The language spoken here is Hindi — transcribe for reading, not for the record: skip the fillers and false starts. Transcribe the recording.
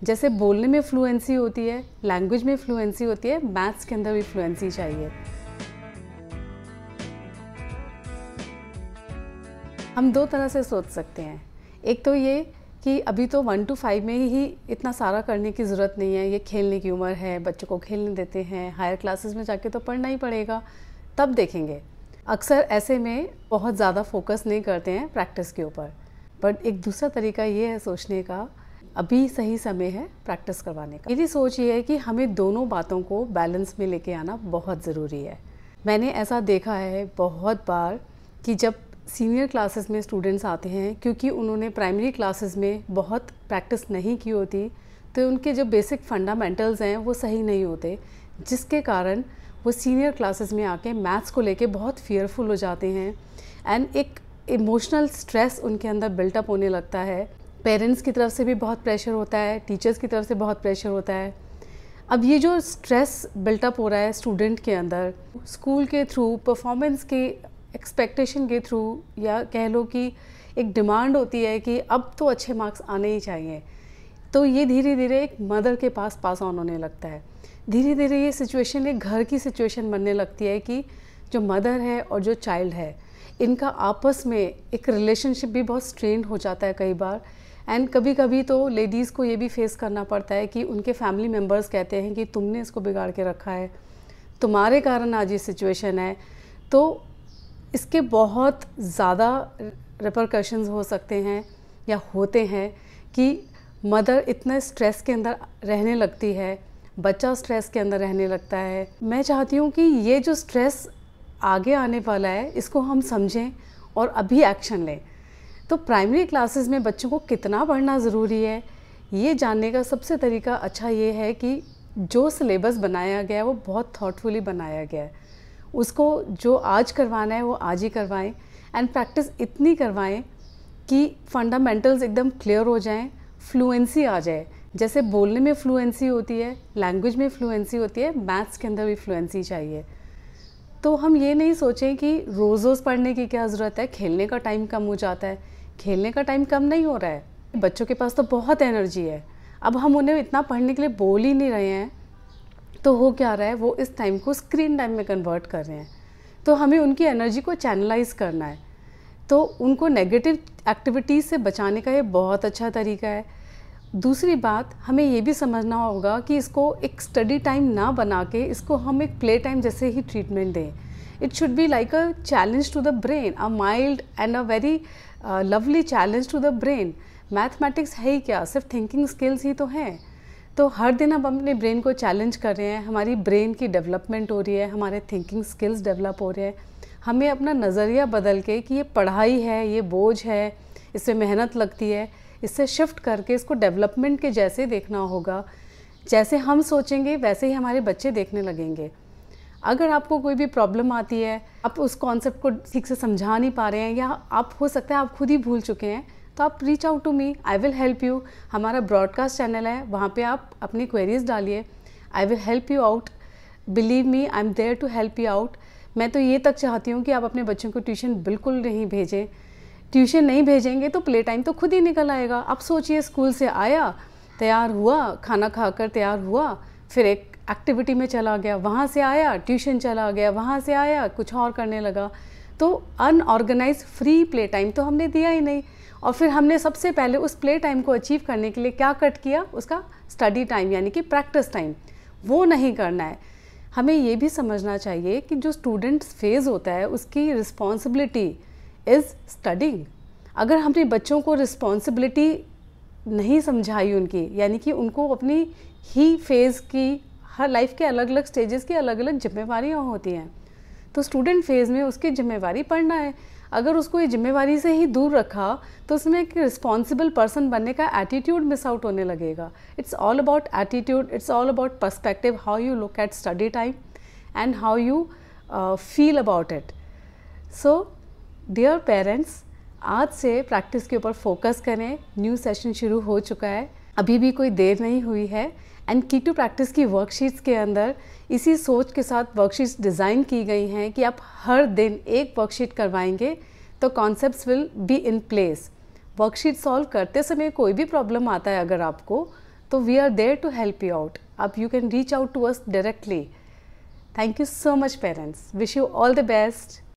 जैसे बोलने में फ्लुएंसी होती है, लैंग्वेज में फ्लुएंसी होती है, मैथ्स के अंदर भी फ्लुएंसी चाहिए। हम दो तरह से सोच सकते हैं। एक तो ये कि अभी तो 1 to 5 में ही इतना सारा करने की ज़रूरत नहीं है, ये खेलने की उम्र है, बच्चों को खेलने देते हैं, हायर क्लासेस में जाके तो पढ़ना ही पड़ेगा, तब देखेंगे। अक्सर ऐसे में बहुत ज़्यादा फोकस नहीं करते हैं प्रैक्टिस के ऊपर। बट एक दूसरा तरीका ये है सोचने का, अभी सही समय है प्रैक्टिस करवाने का। मेरी सोच ये है कि हमें दोनों बातों को बैलेंस में लेके आना बहुत ज़रूरी है। मैंने ऐसा देखा है बहुत बार कि जब सीनियर क्लासेस में स्टूडेंट्स आते हैं, क्योंकि उन्होंने प्राइमरी क्लासेस में बहुत प्रैक्टिस नहीं की होती, तो उनके जो बेसिक फंडामेंटल्स हैं वो सही नहीं होते, जिसके कारण वो सीनियर क्लासेस में आके मैथ्स को लेके बहुत फियरफुल हो जाते हैं एंड एक इमोशनल स्ट्रेस उनके अंदर बिल्टअप होने लगता है। पेरेंट्स की तरफ से भी बहुत प्रेशर होता है, टीचर्स की तरफ से बहुत प्रेशर होता है। अब ये जो स्ट्रेस बिल्टअप हो रहा है स्टूडेंट के अंदर, स्कूल के थ्रू, परफॉर्मेंस के एक्सपेक्टेशन के थ्रू, या कह लो कि एक डिमांड होती है कि अब तो अच्छे मार्क्स आने ही चाहिए, तो ये धीरे धीरे एक मदर के पास ऑन होने लगता है। धीरे धीरे ये सिचुएशन एक घर की सिचुएशन बनने लगती है कि जो मदर है और जो चाइल्ड है, इनका आपस में एक रिलेशनशिप भी बहुत स्ट्रेन्ड हो जाता है कई बार। एंड कभी कभी तो लेडीज़ को ये भी फेस करना पड़ता है कि उनके फैमिली मेम्बर्स कहते हैं कि तुमने इसको बिगाड़ के रखा है, तुम्हारे कारण आज ये सिचुएशन है। तो इसके बहुत ज़्यादा रिपरकशंस हो सकते हैं या होते हैं कि मदर इतना स्ट्रेस के अंदर रहने लगती है, बच्चा स्ट्रेस के अंदर रहने लगता है। मैं चाहती हूँ कि ये जो स्ट्रेस आगे आने वाला है इसको हम समझें और अभी एक्शन लें। तो प्राइमरी क्लासेस में बच्चों को कितना पढ़ना ज़रूरी है, ये जानने का सबसे तरीका अच्छा ये है कि जो सिलेबस बनाया गया है वो बहुत थॉटफुली बनाया गया है। उसको जो आज करवाना है वो आज ही करवाएं एंड प्रैक्टिस इतनी करवाएं कि फंडामेंटल्स एकदम क्लियर हो जाएं, फ्लुएंसी आ जाए। जैसे बोलने में फ्लुएंसी होती है, लैंग्वेज में फ्लुएंसी होती है, मैथ्स के अंदर भी फ्लुएंसी चाहिए। तो हम ये नहीं सोचें कि रोज़ रोज़ पढ़ने की क्या ज़रूरत है, खेलने का टाइम कम हो जाता है। खेलने का टाइम कम नहीं हो रहा है, बच्चों के पास तो बहुत एनर्जी है। अब हम उन्हें इतना पढ़ने के लिए बोल ही नहीं रहे हैं, तो हो क्या रहा है, वो इस टाइम को स्क्रीन टाइम में कन्वर्ट कर रहे हैं। तो हमें उनकी एनर्जी को चैनलाइज करना है। तो उनको नेगेटिव एक्टिविटीज़ से बचाने का ये बहुत अच्छा तरीका है। दूसरी बात, हमें ये भी समझना होगा कि इसको एक स्टडी टाइम ना बना के इसको हम एक प्ले टाइम जैसे ही ट्रीटमेंट दें। It should be like a challenge to the brain, a mild and a very lovely challenge to the brain. Mathematics है ही क्या, सिर्फ थिंकिंग स्किल्स ही तो हैं। तो हर दिन हम अपने ब्रेन को चैलेंज कर रहे हैं, हमारी ब्रेन की डेवलपमेंट हो रही है, हमारे थिंकिंग स्किल्स डेवलप हो रहे हैं। हमें अपना नज़रिया बदल के कि ये पढ़ाई है, ये बोझ है, इसमें मेहनत लगती है, इससे शिफ्ट करके इसको डेवलपमेंट के जैसे देखना होगा। जैसे हम सोचेंगे वैसे ही हमारे बच्चे देखने लगेंगे। अगर आपको कोई भी प्रॉब्लम आती है, आप उस कॉन्सेप्ट को ठीक से समझा नहीं पा रहे हैं, या आप हो सकता है आप खुद ही भूल चुके हैं, तो आप reach out to me, I will help you. हमारा ब्रॉडकास्ट चैनल है, वहाँ पे आप अपनी क्वेरीज डालिए, I will help you out. Believe me, I am there to help you out. मैं तो ये तक चाहती हूँ कि आप अपने बच्चों को ट्यूशन बिल्कुल नहीं भेजें। ट्यूशन नहीं भेजेंगे तो प्ले टाइम तो खुद ही निकल आएगा। आप सोचिए, स्कूल से आया, तैयार हुआ, खाना खाकर तैयार हुआ, फिर एक एक्टिविटी में चला गया, वहाँ से आया ट्यूशन चला गया, वहाँ से आया कुछ और करने लगा। तो अनऑर्गेनाइज फ्री प्ले टाइम तो हमने दिया ही नहीं। और फिर हमने सबसे पहले उस प्ले टाइम को अचीव करने के लिए क्या कट किया, उसका स्टडी टाइम यानी कि प्रैक्टिस टाइम, वो नहीं करना है। हमें ये भी समझना चाहिए कि जो स्टूडेंट्स फेज़ होता है उसकी रिस्पॉन्सिबिलिटी इज़ स्टडिंग। अगर हमने बच्चों को रिस्पॉन्सिबिलिटी नहीं समझाई उनकी, यानी कि उनको अपनी ही फेज़ की, हर लाइफ के अलग अलग स्टेजेस की अलग अलग जिम्मेवारियाँ होती हैं, तो स्टूडेंट फेज़ में उसकी जिम्मेवारी पढ़ना है। अगर उसको ये जिम्मेवारी से ही दूर रखा तो उसमें एक रिस्पॉन्सिबल पर्सन बनने का एटीट्यूड मिस आउट होने लगेगा। It's all about attitude, it's all about perspective, how you look at study time and how you feel about it. So dear parents, आज से प्रैक्टिस के ऊपर फोकस करें। न्यू सेशन शुरू हो चुका है, अभी भी कोई देर नहीं हुई है। एंड की टू प्रैक्टिस की वर्कशीट्स के अंदर इसी सोच के साथ वर्कशीट्स डिज़ाइन की गई हैं कि आप हर दिन एक वर्कशीट करवाएंगे तो concepts will be in place. Worksheet solve करते समय कोई भी प्रॉब्लम आता है अगर आपको, तो we are there to help you out. आप you can reach out to us directly. Thank you so much parents. Wish you all the best.